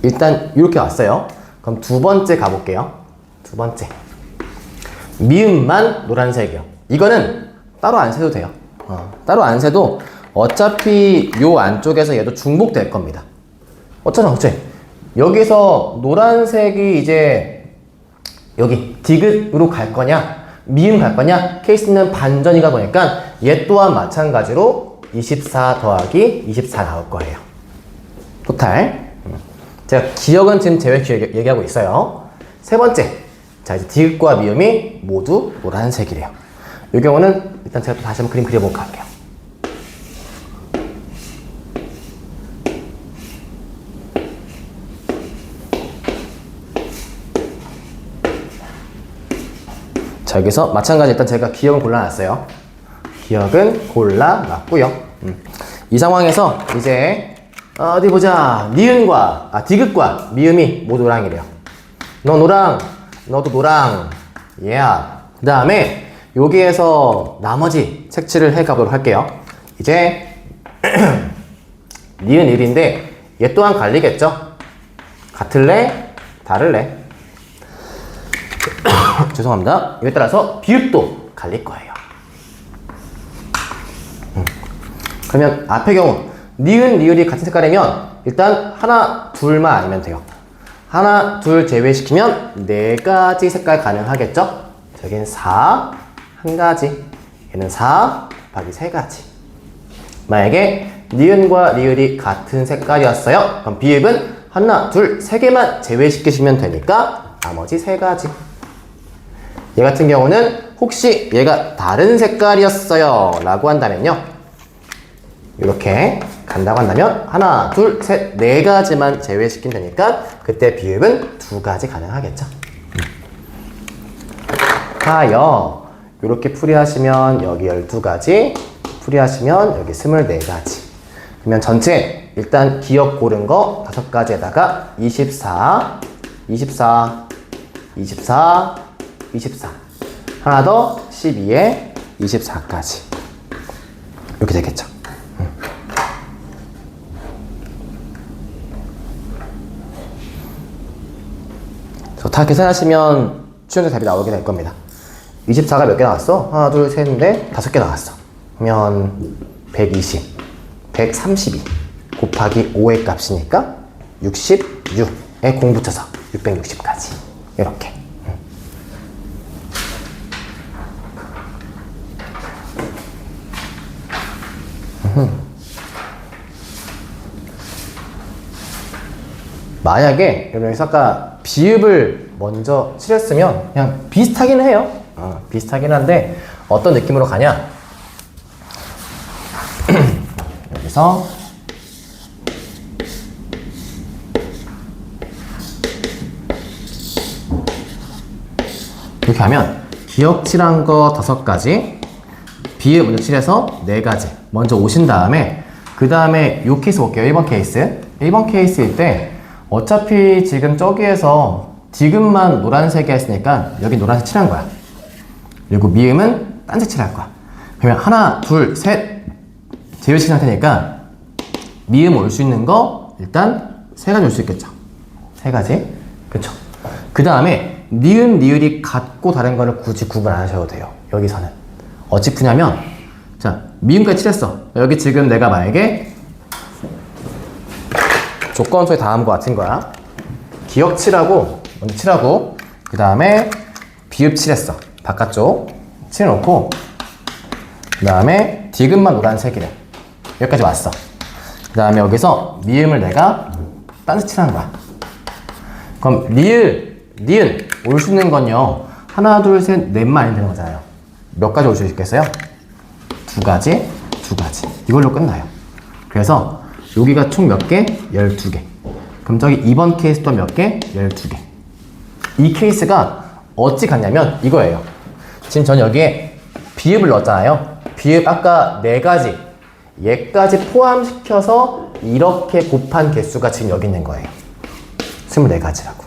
일단 이렇게 왔어요. 그럼 두 번째 가볼게요. 두 번째. 미음만 노란색이요. 이거는 따로 안 세도 돼요. 따로 안 세도 어차피 요 안쪽에서 얘도 중복될 겁니다. 어쩌나 여기서 노란색이 이제 여기 디귿으로 갈 거냐 미음 갈 거냐 케이스는 반전이가 보니까 얘 또한 마찬가지로 24 더하기 24 나올 거예요. 토탈. 제가 기억은 지금 제외시켜 얘기하고 있어요. 세 번째. 자, 이제 디귿과 미음이 모두 노란색이래요. 이 경우는 일단 제가 다시 한번 그림 그려볼까 할게요. 자, 여기서 마찬가지 일단 제가 기억은 골라놨어요. 기억은 골라놨고요. 이 상황에서 이제 어디 보자. 니은과 디귿과 미음이 모두 노랑이래요. 너 노랑, 너도 노랑. 그 다음에 여기에서 나머지 색칠을 해 가도록 할게요. 이제 니은 1인데 얘 또한 갈리겠죠? 같을래? 다를래? 죄송합니다. 이에 따라서 비읍도 갈릴 거예요. 그러면 앞의 경우 니은, 리을이 같은 색깔이면 일단 하나, 둘만 아니면 돼요. 하나, 둘 제외시키면 네 가지 색깔 가능하겠죠? 여기는 4, 한 가지. 얘는 4, 곱하기 세 가지. 만약에 니은과 리을이 같은 색깔이었어요. 그럼 비읍은 하나, 둘, 세 개만 제외시키시면 되니까 나머지 세 가지. 얘 같은 경우는 혹시 얘가 다른 색깔이었어요 라고 한다면요. 이렇게 간다고 한다면 하나, 둘, 셋, 네 가지만 제외시키면 되니까 그때 비읍은 두 가지 가능하겠죠. 하여 이렇게 풀이하시면 여기 12가지, 풀이하시면 여기 24가지. 그러면 전체 일단 기억 고른 거 5가지에다가 24, 24, 24, 24. 하나 더 12에 24까지. 이렇게 되겠죠. 다 계산하시면 추정적 답이 나오게 될 겁니다. 24가 몇 개 나왔어? 하나, 둘, 셋, 넷, 5개 나왔어. 그러면 120, 132 곱하기 5의 값이니까 66에 공 붙여서 660까지. 이렇게. 만약에 여러분 아까 비읍을 먼저 칠했으면 그냥 비슷하긴 해요. 비슷하긴 한데 어떤 느낌으로 가냐? 여기서 이렇게 하면 기억 칠한 거 5가지, 비읍 먼저 칠해서 4가지 먼저 오신 다음에 그 다음에 요 케이스 볼게요. 1번 케이스. 1번 케이스일 때 어차피 지금 저기에서 디귿만 노란색이 했으니까 여기 노란색 칠한 거야. 그리고 미음은 딴색 칠할 거야. 그러면 하나, 둘, 셋 제외시킨 상태니까 미음 올 수 있는 거 일단 3가지 올 수 있겠죠. 3가지. 그쵸? 그 다음에 니은, 리을이 같고 다른 거를 굳이 구분 안 하셔도 돼요. 여기서는. 어찌 푸냐면 자, 미음까지 칠했어. 여기 지금 내가 만약에 조건소에 다음과 같은 거야. 기억 칠하고 먼저 칠하고 그 다음에 비읍 칠했어. 바깥쪽 칠해놓고 그 다음에 디귿만 노란색이래. 여기까지 왔어. 그 다음에 여기서 미음을 내가 딴짓 칠하는 거야. 그럼 리을, 니은 올 수 있는 건요 하나 둘 셋 넷만 아니면 되는 거잖아요. 몇 가지 올 수 있겠어요? 두 가지 이걸로 끝나요. 그래서 여기가 총 몇 개? 12개. 그럼 저기 2번 케이스도 몇 개? 12개. 이 케이스가 어찌 갔냐면 이거예요. 지금 전 여기에 비읍을 넣었잖아요. 비읍 아까 4가지 얘까지 포함시켜서 이렇게 곱한 개수가 지금 여기 있는 거예요. 24가지라고.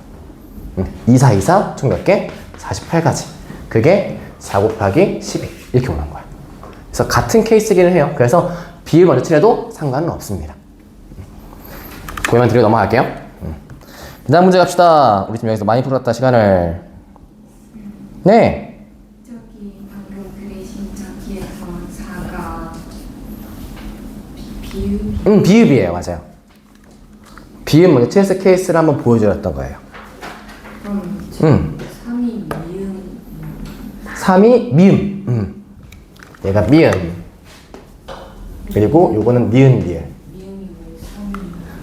2, 4, 2, 4 총 몇 개? 48가지. 그게 4 곱하기 12 이렇게 오는 거야. 그래서 같은 케이스기는 해요. 그래서 비읍 먼저 칠해도 상관은 없습니다. 보기만 드리고 넘어갈게요. 그 다음 문제 갑시다. 우리 지금 여기서 많이 풀었다 시간을. 네. 저기 방금 그리신 저기에서 4가 비읍. 비읍이에요. 맞아요. 비읍 먼저 칠해서 케이스를 한번 보여드렸던 거예요. 그럼 3이 미음. 3이 미음. 얘가 미음. 그리고 요거는 니은 리을. 미음이 왜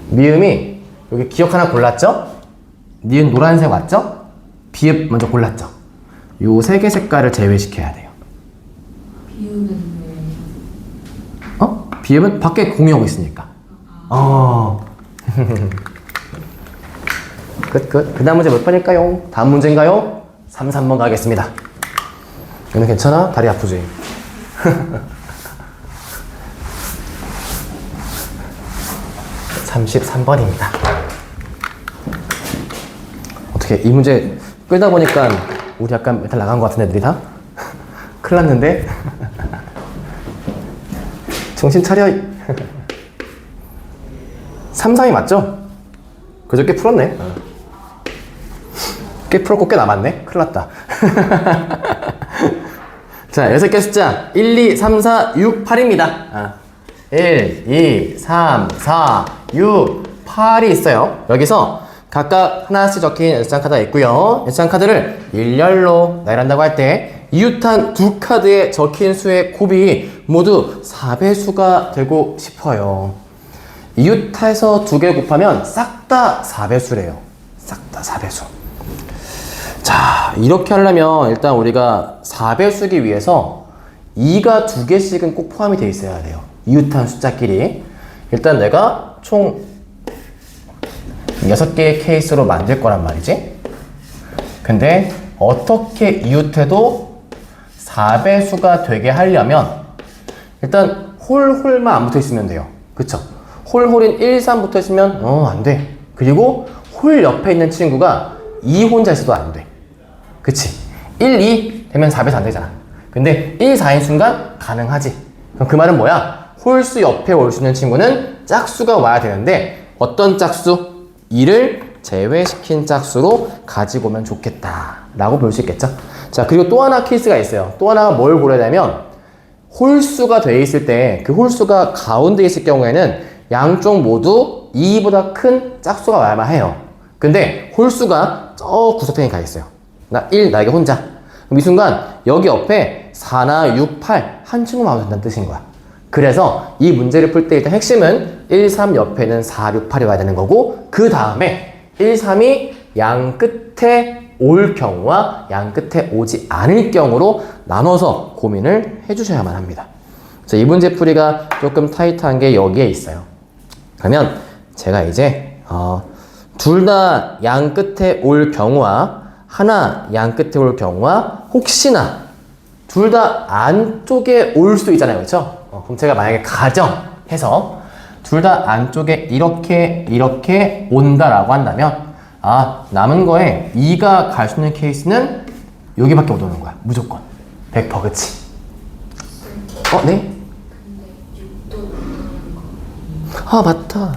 3이? 미음이 여기 기억 하나 골랐죠? 니은 노란색 왔죠? 비읍 먼저 골랐죠? 요 3개 색깔을 제외시켜야 돼요. 비읍은 왜? 비읍은 밖에 공유하고 있으니까. 끝. 그 다음 문제 몇 번일까요? 다음 문제인가요? 3번 가겠습니다. 얘는 괜찮아? 다리 아프지? 33번입니다. 어떻게 이 문제 끌다 보니까 우리 약간 멘탈 나간 것 같은 애들이 다? 큰일 났는데? 정신 차려. 3, 3이 맞죠? 그저 꽤 풀었네. 꽤 풀었고 꽤 남았네. 큰일 났다. 자, 6개 숫자 1, 2, 3, 4, 6, 8입니다. 1, 2, 3, 4, 6, 8이 있어요. 여기서 각각 하나씩 적힌 연습장 카드가 있고요. 연습장 카드를 일렬로 나열한다고 할 때 이웃한 두 카드에 적힌 수의 곱이 모두 4배수가 되고 싶어요. 이웃해서 2개 곱하면 싹 다 4배수래요. 싹 다 4배수. 자, 이렇게 하려면 일단 우리가 4배수기 위해서 2가 2개씩은 꼭 포함이 되어 있어야 돼요. 이웃한 숫자끼리. 일단 내가 총 6개의 케이스로 만들 거란 말이지. 근데 어떻게 이웃해도 4배수가 되게 하려면 일단 홀홀만 안 붙어 있으면 돼요. 그쵸? 홀홀인 1, 3 붙어 있으면 안 돼. 그리고 홀 옆에 있는 친구가 2 혼자 있어도 안 돼. 그치? 1, 2 되면 4배수 안 되잖아. 근데 1, 4인 순간 가능하지. 그럼 그 말은 뭐야? 홀수 옆에 올 수 있는 친구는 짝수가 와야 되는데 어떤 짝수? 2를 제외시킨 짝수로 가지고 오면 좋겠다 라고 볼 수 있겠죠. 자, 그리고 또 하나 케이스가 있어요. 또 하나가 뭘 고려야 되냐면 홀수가 돼 있을 때 그 홀수가 가운데 있을 경우에는 양쪽 모두 2보다 큰 짝수가 와야만 해요. 근데 홀수가 저 구석탱이 가 있어요. 나 1, 나에게 혼자. 그럼 이 순간 여기 옆에 4나 6, 8 한 친구만 와도 된다는 뜻인 거야. 그래서 이 문제를 풀 때 일단 핵심은 1, 3 옆에는 4, 6, 8이 와야 되는 거고 그 다음에 1, 3이 양 끝에 올 경우와 양 끝에 오지 않을 경우로 나눠서 고민을 해주셔야만 합니다. 자, 이 문제 풀이가 조금 타이트한 게 여기에 있어요. 그러면 제가 이제 둘 다 양 끝에 올 경우와 하나 양 끝에 올 경우와 혹시나 둘 다 안쪽에 올 수도 있잖아요. 그렇죠? 그럼 제가 만약에 가정해서 둘 다 안쪽에 이렇게 온다라고 한다면 남은 거에 2가 갈 수 있는 케이스는 여기밖에 못 오는 거야. 무조건 100% 그치? 네? 맞다.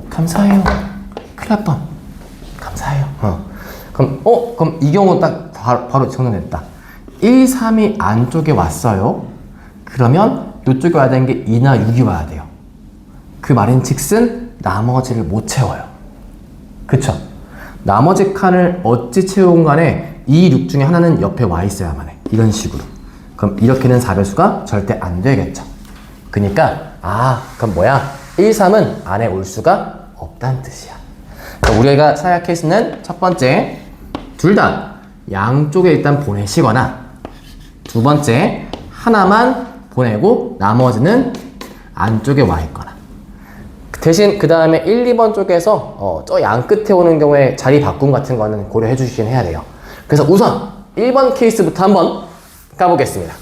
감사해요. 큰일 날 뻔. 감사해요. 그럼 이 경우 딱 바로 정리됐다. 1, 3이 안쪽에 왔어요. 그러면 이쪽에 와야 되는 게 2나 6이 와야 돼요. 그 말인 즉슨 나머지를 못 채워요. 그쵸? 나머지 칸을 어찌 채우건 간에 이 6 중에 하나는 옆에 와 있어야만 해. 이런 식으로. 그럼 이렇게는 4배수가 절대 안 되겠죠. 그러니까 그럼 뭐야? 1, 3은 안에 올 수가 없다는 뜻이야. 그럼 우리가 사야 케이스는 첫 번째, 둘 다 양쪽에 일단 보내시거나, 두 번째, 하나만 보내고 나머지는 안쪽에 와 있거나. 대신 그 다음에 1, 2번 쪽에서 저 양 끝에 오는 경우에 자리 바꿈 같은 거는 고려해 주시긴 해야 돼요. 그래서 우선 1번 케이스부터 한번 까보겠습니다.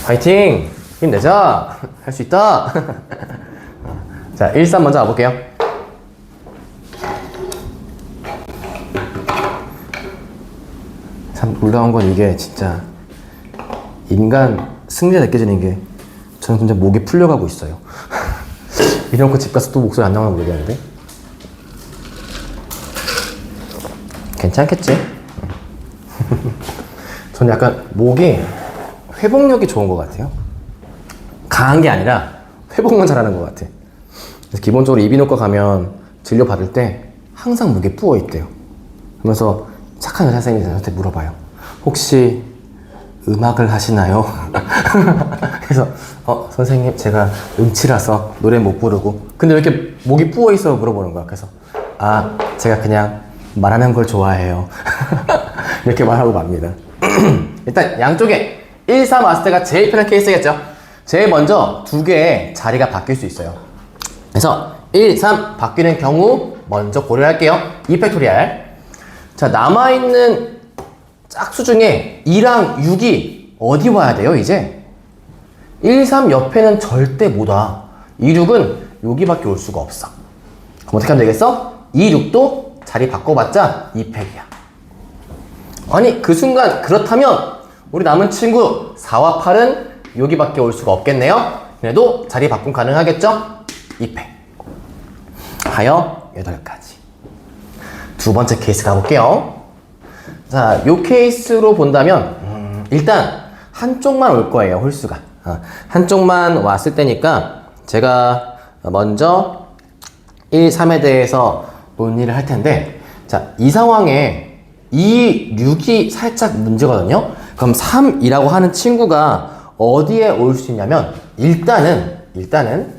화이팅! 힘내자! 할 수 있다! 자, 1, 3 먼저 가볼게요. 참 놀라운 건 이게 진짜 인간 승리가 느껴지는 게 저는 진짜 목이 풀려가고 있어요. 이러고 집 가서 또 목소리 안 나오나 모르겠는데. 괜찮겠지? 저는 약간 목이 회복력이 좋은 것 같아요. 강한 게 아니라 회복만 잘하는 것 같아. 그래서 기본적으로 이비인후과 가면 진료 받을 때 항상 목에 부어 있대요. 그러면서 착한 의사 선생님이 저한테 물어봐요. 혹시 음악을 하시나요? 그래서 선생님 제가 음치라서 노래 못 부르고 근데 왜 이렇게 목이 부어 있어 물어보는 거야. 그래서 제가 그냥 말하는 걸 좋아해요. 이렇게 말하고 맙니다. 일단 양쪽에 1, 3 왔을 때가 제일 편한 케이스겠죠. 제일 먼저 두 개의 자리가 바뀔 수 있어요. 그래서 1, 3 바뀌는 경우 먼저 고려할게요. 이펙토리알. 자, 남아있는 짝수 중에 2랑 6이 어디 와야 돼요, 이제? 1, 3 옆에는 절대 못 와. 2, 6은 여기밖에 올 수가 없어. 그럼 어떻게 하면 되겠어? 2, 6도 자리 바꿔봤자 2팩이야. 아니, 그 순간 그렇다면 우리 남은 친구 4와 8은 여기밖에 올 수가 없겠네요. 그래도 자리 바꿈 가능하겠죠? 2팩. 하여 8가지. 두 번째 케이스 가볼게요. 자, 요 케이스로 본다면 일단 한쪽만 올 거예요, 홀수가. 한쪽만 왔을 때니까 제가 먼저 1, 3에 대해서 논의를 할 텐데, 자, 이 상황에 2, 6이 살짝 문제거든요. 그럼 3이라고 하는 친구가 어디에 올 수 있냐면 일단은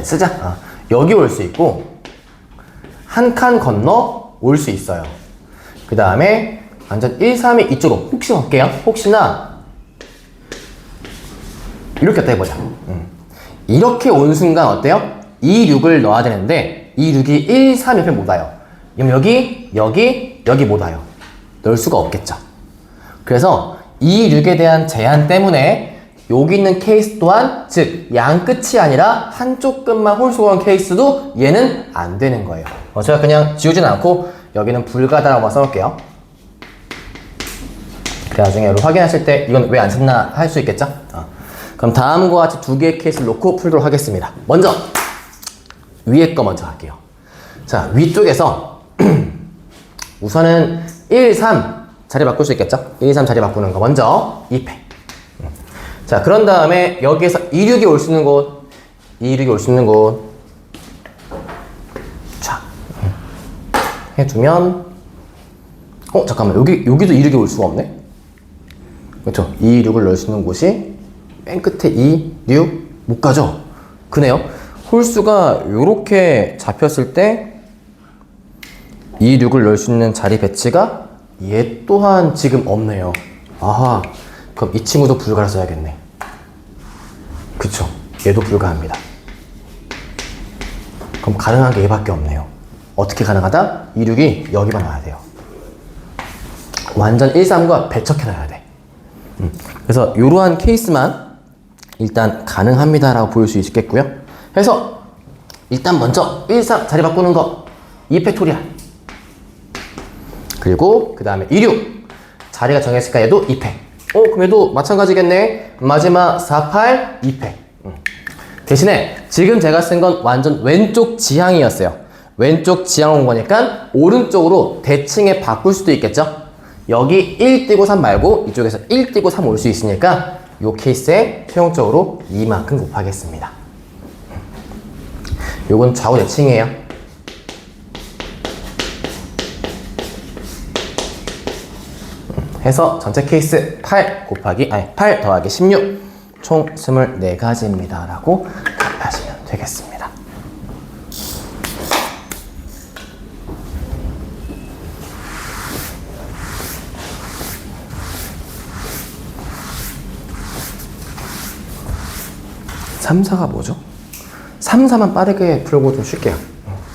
쓰자. 여기 올 수 있고 한 칸 건너 올 수 있어요. 그 다음에 완전 1, 3이 이쪽으로 혹시나 볼게요. 혹시나 이렇게 갖다 해보자. 이렇게 온 순간 어때요? 2, 6을 넣어야 되는데 2, 6이 1, 3 옆에 못 와요. 그럼 여기 못 와요. 넣을 수가 없겠죠. 그래서 2, 6에 대한 제한 때문에 여기 있는 케이스 또한 즉 양 끝이 아니라 한쪽 끝만 홀수가 온 케이스도 얘는 안 되는 거예요. 제가 그냥 지우진 않고 여기는 불가다라고 써놓을게요. 그 나중에 확인하실 때 이건 왜 안 썼나 할 수 있겠죠? 그럼 다음과 같이 두 개의 케이스를 놓고 풀도록 하겠습니다. 먼저 위에 거 먼저 할게요. 자, 위쪽에서 우선은 1, 3 자리 바꿀 수 있겠죠? 1, 3 자리 바꾸는 거 먼저 2팩. 자, 그런 다음에 여기에서 2, 6이 올 수 있는 곳, 2, 6이 올 수 있는 곳 자, 해주면 잠깐만, 여기도 2, 6이 올 수가 없네? 그렇죠? 2, 6을 넣을 수 있는 곳이 맨 끝에 2, 6 못 가죠? 그네요. 홀수가 요렇게 잡혔을 때 2, 6을 넣을 수 있는 자리 배치가 얘 또한 지금 없네요. 아하, 그럼 이 친구도 불가를 써야겠네. 그쵸? 얘도 불가합니다. 그럼 가능한 게 얘밖에 없네요. 어떻게 가능하다? 2, 6이 여기만 와야 돼요. 완전 1, 3과 배척해놔야 돼. 그래서 이러한 케이스만 일단 가능합니다라고 보일 수 있겠고요. 그래서 일단 먼저 1, 3 자리 바꾸는 거 2팩토리알. 그리고 그 다음에 2, 6 자리가 정했으니까 얘도 2팩. 그럼 얘도 마찬가지겠네. 마지막 4, 8 2팩. 대신에 지금 제가 쓴 건 완전 왼쪽 지향이었어요. 왼쪽 지향 온 거니까 오른쪽으로 대칭에 바꿀 수도 있겠죠. 여기 1 띄고 3 말고 이쪽에서 1 띄고 3 올 수 있으니까 이 케이스에 최종적으로 이만큼 곱하겠습니다. 요건 좌우 대칭이에요. 해서 전체 케이스 8 더하기 16 총 24가지입니다 라고 답하시면 되겠습니다. 삼, 4가 뭐죠? 3, 4만 빠르게 풀고 좀 쉴게요.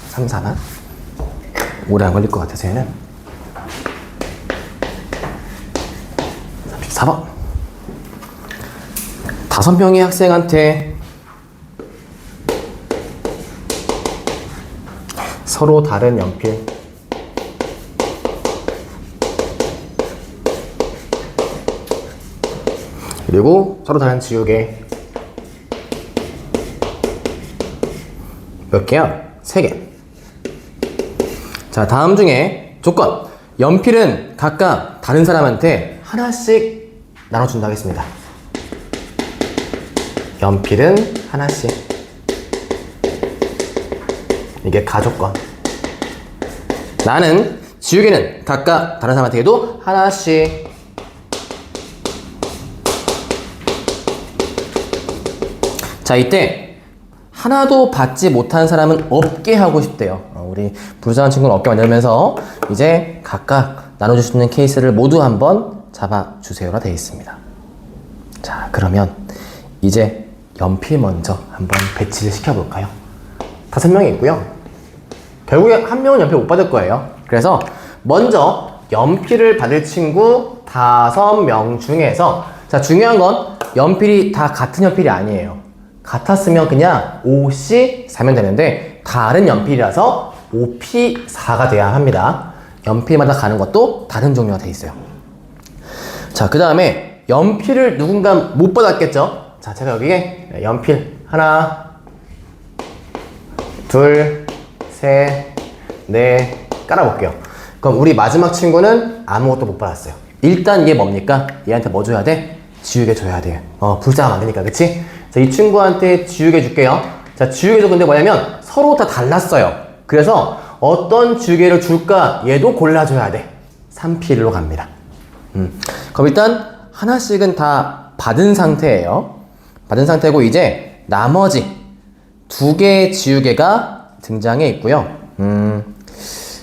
3, 4만. 오래 안 걸릴 것 같아서 얘는. 34번. 5명의 학생한테 서로 다른 연필 그리고 서로 다른 지우개 몇 개야? 3개. 자, 다음 중에 조건. 연필은 각각 다른 사람한테 하나씩 나눠준다 하겠습니다. 연필은 하나씩. 이게 가조건. 나는 지우개는 각각 다른 사람한테도 하나씩. 자, 이때 하나도 받지 못한 사람은 없게 하고 싶대요. 우리 불쌍한 친구는 없게 만들면서 이제 각각 나눠줄 수 있는 케이스를 모두 한번 잡아주세요라 되어 있습니다. 자, 그러면 이제 연필 먼저 한번 배치를 시켜볼까요? 5명이 있고요. 결국에 한 명은 연필 못 받을 거예요. 그래서 먼저 연필을 받을 친구 5명 중에서, 자, 중요한 건 연필이 다 같은 연필이 아니에요. 같았으면 그냥 OC4면 되는데 다른 연필이라서 OP4가 돼야 합니다. 연필마다 가는 것도 다른 종류가 돼 있어요. 자, 그 다음에 연필을 누군가 못 받았겠죠? 자, 제가 여기에 연필 하나, 둘, 셋, 넷 깔아볼게요. 그럼 우리 마지막 친구는 아무것도 못 받았어요. 일단 얘 뭡니까? 얘한테 뭐 줘야 돼? 지우개 줘야 돼요. 불쌍하면 안 되니까, 그치? 자, 이 친구한테 지우개 줄게요. 자, 지우개도 근데 뭐냐면 서로 다 달랐어요. 그래서 어떤 지우개를 줄까? 얘도 골라줘야 돼. 3필로 갑니다. 그럼 일단 하나씩은 다 받은 상태예요. 받은 상태고 이제 나머지 2개의 지우개가 등장해 있고요.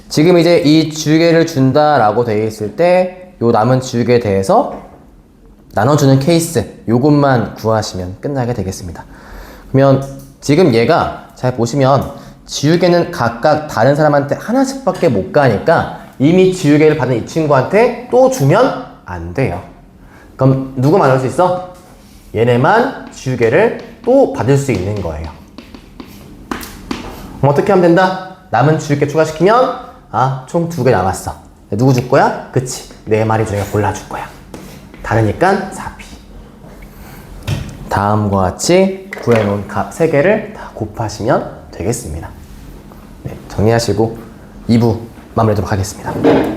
지금 이제 이 지우개를 준다라고 되어 있을 때 요 남은 지우개에 대해서 나눠주는 케이스 요것만 구하시면 끝나게 되겠습니다. 그러면 지금 얘가 잘 보시면 지우개는 각각 다른 사람한테 하나씩밖에 못 가니까 이미 지우개를 받은 이 친구한테 또 주면 안 돼요. 그럼 누구만 받을 수 있어? 얘네만 지우개를 또 받을 수 있는 거예요. 그럼 어떻게 하면 된다? 남은 지우개 추가시키면 총 2개 남았어. 누구 줄 거야? 그치, 4마리 중에 골라줄 거야. 다르니까 4P. 다음과 같이 구해놓은 값 3개를 다 곱하시면 되겠습니다. 네, 정리하시고 2부 마무리하도록 하겠습니다.